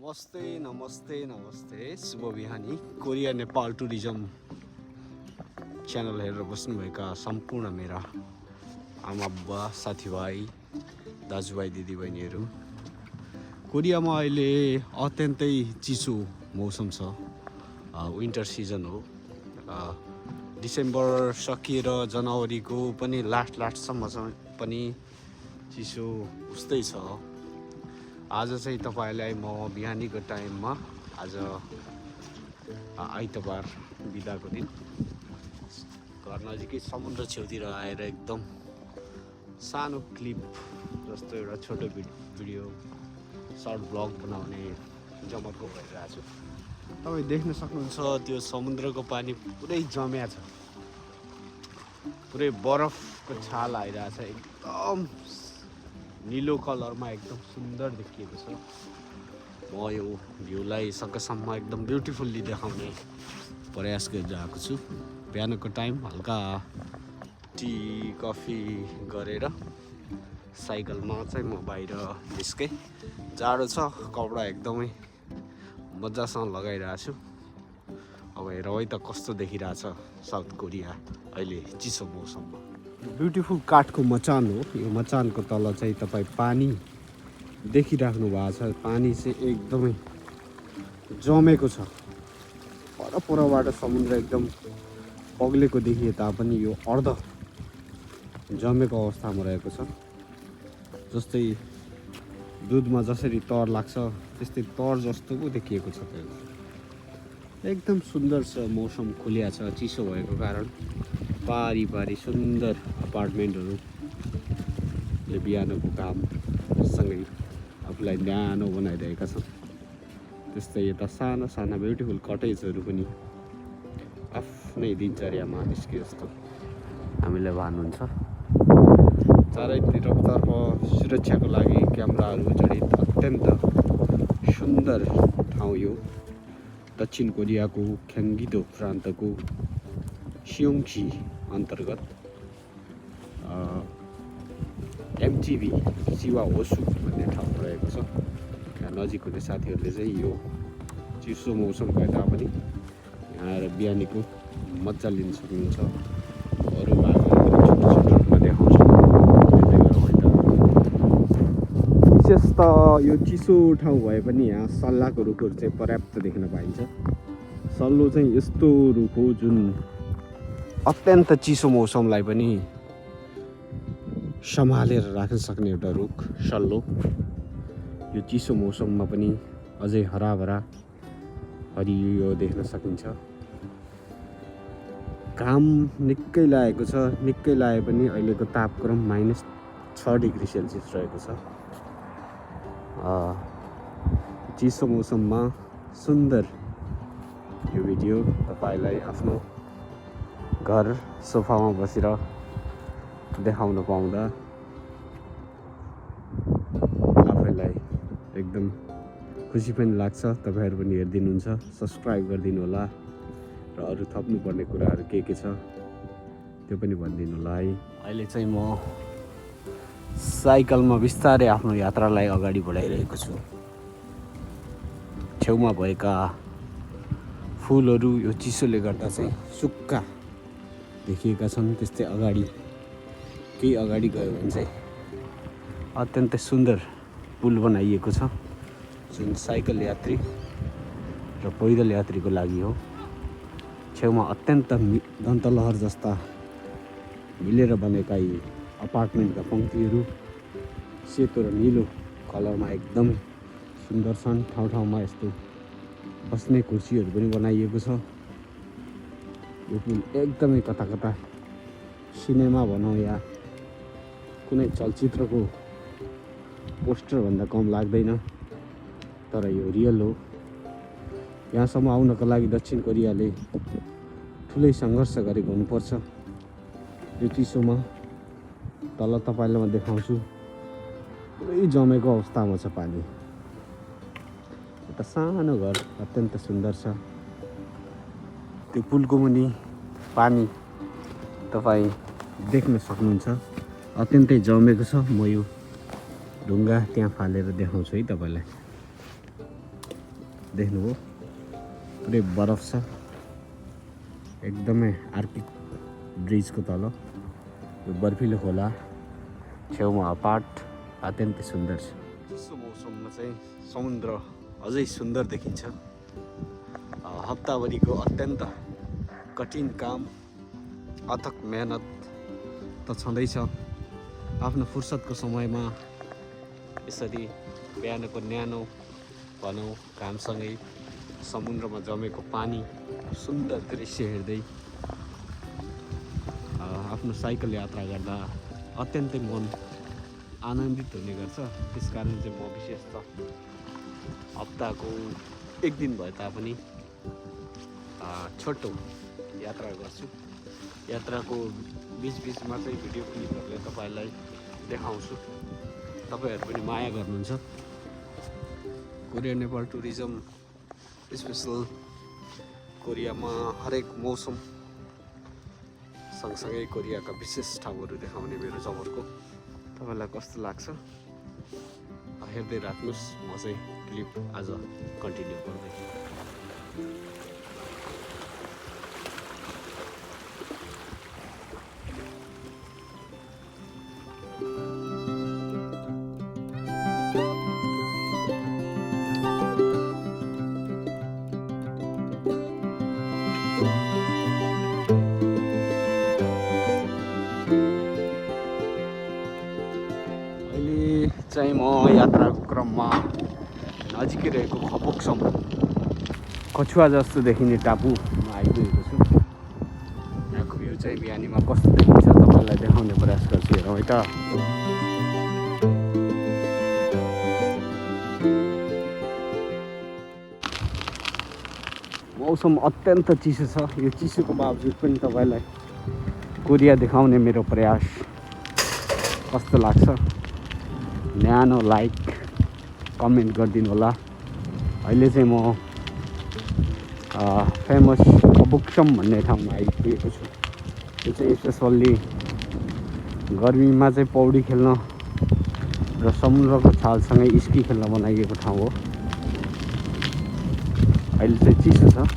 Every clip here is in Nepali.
नमस्ते नमस्ते नमस्ते शुभ बिहानी कोरिया नेपाल टुरिज्म च्यानल हेरेर बस्नुभएका सम्पूर्ण मेरा आमा बुबा साथीभाइ दाजुभाइ दिदीबहिनीहरू कोरियामा अहिले अत्यन्तै चिसो मौसम छ। विन्टर सिजन हो। डिसेम्बर सकिएर जनवरीको पनि लास्टसम्म पनि चिसो उस्तै छ। आज चाहिँ तपाईलाई म बिहानीको टाइममा आज आइतबार बिदाको दिन घर नजिकै समुद्र छेउतिर आएर एकदम सानो क्लिप जस्तो एउटा छोटो भिडियो सर्ट ब्लग बनाउने जमर्को भइरहेको छु। तपाईँ देख्न सक्नुहुन्छ त्यो समुद्रको पानी पुरै जम्या छ, पुरै बरफको छाल आइरहेछ, एकदम नीलो कलरमा एकदम सुन्दर देखिएको छ। म यो भ्यूलाई सकेसम्म एकदम ब्युटिफुल्ली देखाउने प्रयास गरिरहेको छु। बिहानको टाइम हल्का टी कफी गरेर साइकलमा चाहिँ म बाहिर निस्केँ। जाडो छ, कपडा एकदमै मजासँग लगाइरहेको छु। अब हेर है त कस्तो देखिरहेछ साउथ कोरिया अहिले चिसो मौसममा। ब्युटिफुल काठको मचान हो। यो मचानको तल चाहिँ तपाईँ पानी देखिराख्नु भएको छ। पानी चाहिँ एकदमै जमेको छ। परबाट समुद्र एकदम पग्लेको देखिए तापनि यो अर्ध जमेको अवस्थामा रहेको छ। जस्तै दुधमा जसरी तर लाग्छ त्यस्तै तर जस्तो पो देखिएको छ। एकदम सुन्दर छ। मौसम खुलिया छ चिसो भएको कारण। पारी सुन्दर अपार्टमेन्टहरूले बिहानको कामसँगै आफूलाई न्यानो बनाइरहेका छन्। त्यस्तै यता साना साना ब्युटिफुल कटेजहरू पनि आफ्नै दिनचर्यामा निस्के जस्तो हामीलाई भानुहुन्छ। चारैतर्फ सुरक्षाको लागि क्यामेराहरू जडित अत्यन्त सुन्दर ठाउँ यो दक्षिण कोरियाको ग्योङ्गिदो प्रान्तको सियोङसी अन्तर्गत एमटिभी सिवा होसु भन्ने ठाउँ रहेको छ। यहाँ नजिक हुने साथीहरूले चाहिँ यो चिसो मौसम भए तापनि यहाँ आएर बिहानीको मजा लिन सक्नुहुन्छ। अरू भागहरू छोटो रूपमा देखाउँछ। विशेष त यो चिसो ठाउँ भए पनि यहाँ सल्लाहको रुखहरू चाहिँ पर्याप्त देख्न पाइन्छ। सल्लो चाहिँ यस्तो रुख हो जुन अत्यन्त चिसो मौसमलाई पनि सम्हालेर राख्न सक्ने एउटा रुख सल्लो। यो चिसो मौसममा पनि अझै हराभरा हरियो देख्न सकिन्छ। घाम निकै लागेको छ। निकै लागे पनि अहिलेको तापक्रम -6 डिग्री सेल्सियस रहेको छ। चिसो मौसममा सुन्दर यो भिडियो तपाईँलाई आफ्नो घर सोफामा बसेर देखाउन पाउँदा आफैलाई एकदम खुसी पनि लाग्छ। तपाईँहरू पनि हेरिदिनुहुन्छ, सब्सक्राइब गरिदिनु होला र अरू थप्नुपर्ने कुराहरू के छ त्यो पनि भनिदिनु होला है। अहिले चाहिँ म साइकलमा बिस्तारै आफ्नो यात्रालाई अगाडि बढाइरहेको छु। छेउमा भएका फुलहरू यो चिसोले गर्दा चाहिँ सुक्खा देखिएका छन्। त्यस्तै केही अगाडि गयो भने चाहिँ अत्यन्तै सुन्दर पुल बनाइएको छ जुन साइकल यात्री र पैदल यात्रीको लागि हो। छेउमा अत्यन्त दन्तलहर जस्ता मिलेर बनेका यी अपार्टमेन्टका पङ्क्तिहरू सेतो र निलो कलरमा एकदम सुन्दर छन्। ठाउँमा यस्तो बस्ने कुर्सीहरू पनि बनाइएको छ। यो पुल एकदमै कता सिनेमा भनौँ या कुनै चलचित्रको पोस्टर भन्दा कम लाग्दैन, तर यो रियल हो। यहाँसम्म आउनको लागि दक्षिण कोरियाले ठुलै सङ्घर्ष गरेको हुनुपर्छ। यो चिसोमा तल तपाईँलाई म देखाउँछु, पुरै जमेको अवस्थामा छ पानी। एउटा सानो घर अत्यन्त सुन्दर छ। त्यो पुलको मुनि पानी तपाईँ देख्न सक्नुहुन्छ, अत्यन्तै जमेको छ। म यो ढुङ्गा त्यहाँ फालेर देखाउँछु है तपाईँलाई। देख्नुभयो पुरै बरफ छ एकदमै आर्किड ब्रिजको तल यो बर्फिलो खोला छेउमा अपार्ट अत्यन्तै सुन्दर छ। चिसो मौसममा चाहिँ समुद्र अझै सुन्दर देखिन्छ। हप्ताभरिको अत्यन्त कठिन काम अथक मेहनत त छँदैछ। आफ्नो फुर्सदको समयमा यसरी बिहानको न्यानो भनौँ घामसँगै समुद्रमा जमेको पानी सुन्दर दृश्य हेर्दै आफ्नो साइकल यात्रा गर्दा अत्यन्तै मन आनन्दित हुने गर्छ। त्यसकारण चाहिँ म विशेष त हप्ताको एक दिन भए तापनि छोटो यात्रा गर्छु। यात्राको बिचबिचमा चाहिँ भिडियो क्लिपहरूले तपाईँलाई देखाउँछु। तपाईँहरू पनि माया गर्नुहुन्छ। कोरिया नेपाल टुरिज्म स्पेसल कोरियामा हरेक मौसम सँगसँगै कोरियाका विशेष ठाउँहरू देखाउने मेरो जमर्को। तपाईँलाई कस्तो लाग्छ हेर्दै राख्नुहोस्। म चाहिँ क्लिप आज कन्टिन्यू गर्दैछु। चाहिँ म यात्राको क्रममा नजिकै रहेको खपोक्सम कछुवा जस्तो देखिने टापुमा आइपुगेको छु। यहाँको भ्यू चाहिँ बिहानीमा कस्तो देखिन्छ तपाईँलाई देखाउने प्रयास गर्छु। हेरौँ है त। मौसम अत्यन्त चिसो छ। यो चिसोको बावजुद पनि तपाईँलाई कोरिया देखाउने मेरो प्रयास कस्तो लाग्छ न्यानो लाइक कमेन्ट गरिदिनु होला। अहिले चाहिँ म फेमस खपोक्सम भन्ने ठाउँमा आइपुगेको छु। यो चाहिँ स्पेसल्ली गर्मीमा चाहिँ पौडी खेल्न र समुद्रको छालसँगै स्की खेल्न बनाइएको ठाउँ हो। अहिले चाहिँ चिसो छ।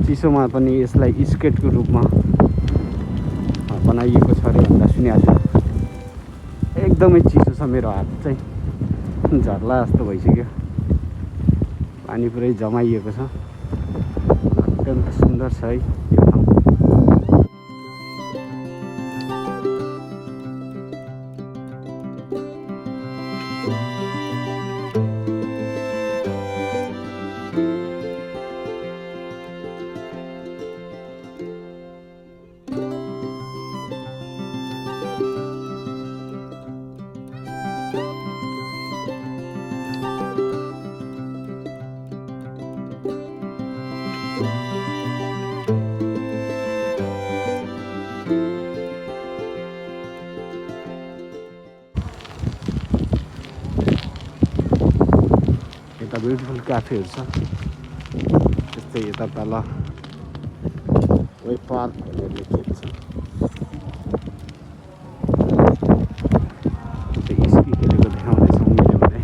चिसोमा पनि यसलाई स्केटको रूपमा बनाइएको छ अरे भन्दा सुनेको छु। एकदमै चिसो छ। मेरो हात चाहिँ झर्ला जस्तो भइसक्यो। पानी पुरै जमाइएको छ। अत्यन्त सुन्दर छ है यो ठाउँ। यता ब्युटिफुल क्याफेहरू छ। त्यस्तै यता तल वे पार्क भनेर लेखिएको छ। स्की खेलेको देखाउँदैछौँ मैले भने।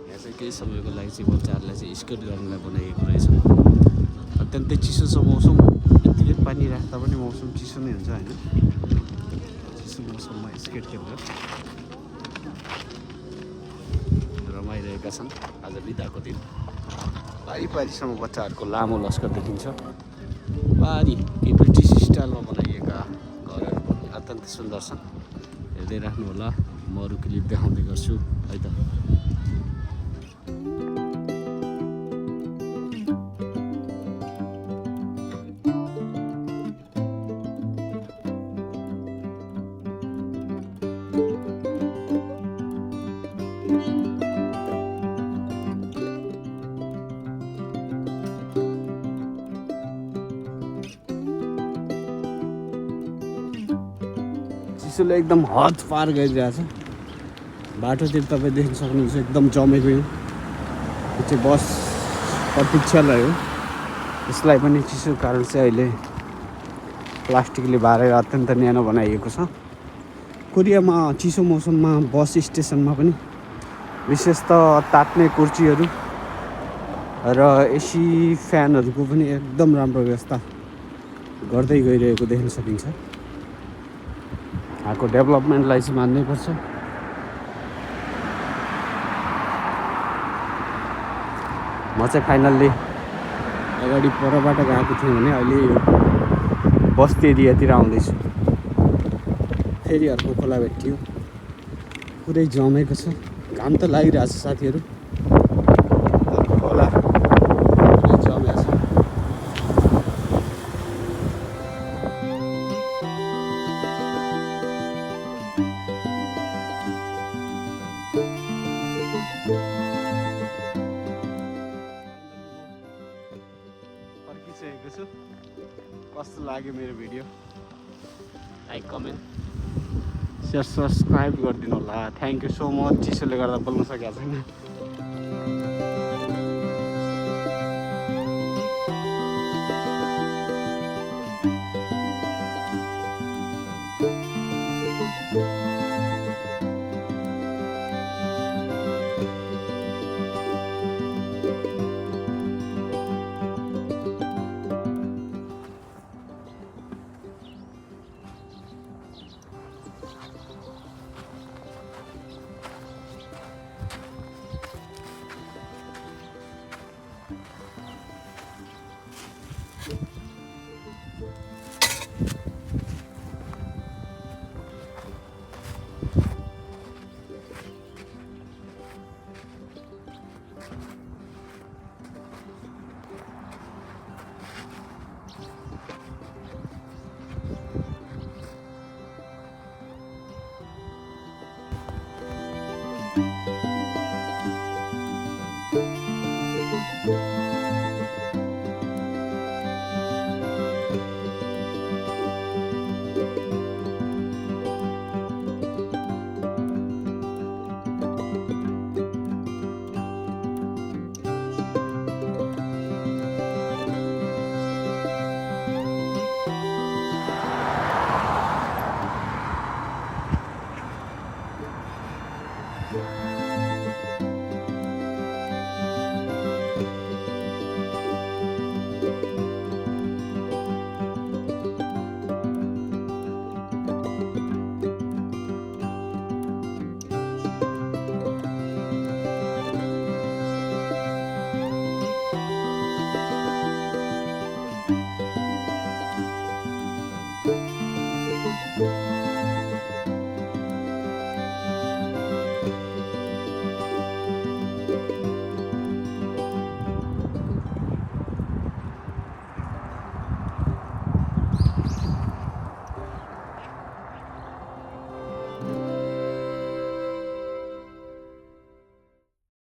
यहाँ चाहिँ केही समयको लागि चाहिँ बच्चाहरूलाई चाहिँ स्केट गर्नलाई बनाइएको रहेछ। अत्यन्तै चिसो छ मौसम। यतिकै पानी राख्दा पनि मौसम चिसो नै हुन्छ होइन। चिसो मौसममा स्केट खेलेर रमाइरहेका छन्। आज बिदाको दिन पारी पारीसम्म बच्चाहरूको लामो लस्कर देखिन्छ। पारी ब्रिटिस स्टाइलमा बनाइएका घरहरू पनि अत्यन्तै सुन्दर छन्। हेर्दै राख्नु होला। म अरू क्लिप देखाउँदै गर्छु है त। चिसोले एकदम हद पार गरिरहेछ। बाटोतिर तपाईँ देख्न सक्नुहुन्छ एकदम जमेको यो चाहिँ बस प्रतीक्षालय हो। यसलाई पनि चिसोको कारण चाहिँ अहिले प्लास्टिकले बारेर अत्यन्त न्यानो बनाइएको छ। कोरियामा चिसो मौसममा बस स्टेसनमा पनि विशेष त तात्ने कुर्सीहरू र एसी फ्यानहरूको पनि एकदम राम्रो व्यवस्था गर्दै गइरहेको देख्न सकिन्छ। यहाँको डेभलपमेन्टलाई चाहिँ मान्नैपर्छ। म चाहिँ फाइनल्ली अगाडि परबाट गएको थिएँ भने अहिले यो बस्ती एरियातिर आउँदैछु। फेरि अर्को खोला भेटियो, पुरै जमेको छ। घाम त लागिरहेछ साथीहरू, तर खोला पुरै जमेको छ। फर्किसकेको छु। कस्तो लाग्यो मेरो video? Like, comment, share, subscribe गरिदिनु होला। Thank you so much. चिसोले गर्दा बोल्न सकेको छैन।